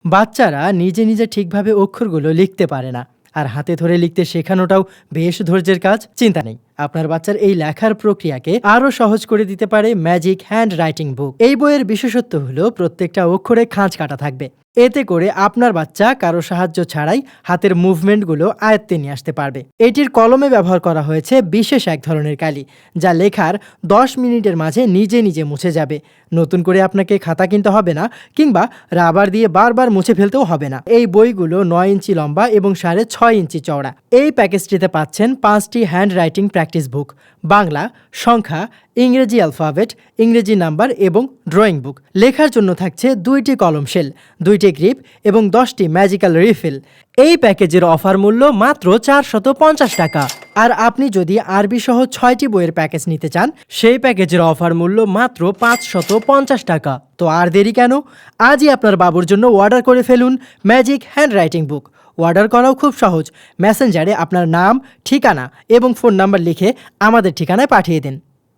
বাচ্চারা নিজে নিজে ঠিকভাবে অক্ষরগুলো লিখতে পারে না, আর হাতে ধরে লিখতে শেখানোটাও বেশ ধৈর্যের কাজ। চিন্তা নেই, আপনার বাচ্চার এই লেখার প্রক্রিয়াকে আরও সহজ করে দিতে পারে ম্যাজিক হ্যান্ড রাইটিং বুক। এই বইয়ের বিশেষত্ব হলো প্রত্যেকটা অক্ষরে খাঁজ কাটা থাকবে। এতে করে আপনার বাচ্চা কারো সাহায্য ছাড়াই হাতের মুভমেন্টগুলো আয়ত্তে নিয়ে আসতে পারবে। এটির কলমে ব্যবহার করা হয়েছে বিশেষ এক ধরনের কালি, যা লেখার 10 মিনিটের মাঝে নিজে নিজে মুছে যাবে। নতুন করে আপনাকে খাতা কিনতে হবে না, কিংবা রাবার দিয়ে বারবার মুছে ফেলতেও হবে না। এই বইগুলো 9 ইঞ্চি লম্বা এবং 6.5 ইঞ্চি চওড়া। এই প্যাকেজটিতে পাচ্ছেন 5টি হ্যান্ড রাইটিং প্র্যাকটিস বুক, বাংলা, সংখ্যা, ইংরেজি অ্যালফাবেট, ইংরেজি নাম্বার এবং ড্রয়িং বুক। লেখার জন্য থাকছে 2টি কলম শেল, 2টি গ্রিপ এবং 10টি ম্যাজিক্যাল রিফিল। এই প্যাকেজের অফার মূল্য মাত্র 450 টাকা। আর আপনি যদি আরবি সহ 6টি বইয়ের প্যাকেজ নিতে চান, সেই প্যাকেজের অফার মূল্য মাত্র 550 টাকা। তো আর দেরি কেন, আজই আপনার বাবুর জন্য অর্ডার করে ফেলুন ম্যাজিক হ্যান্ড রাইটিং বুক। অর্ডার করাও খুব সহজ। মেসেঞ্জারে আপনার নাম, ঠিকানা এবং ফোন নাম্বার লিখে আমাদের ঠিকানায় পাঠিয়ে দিন।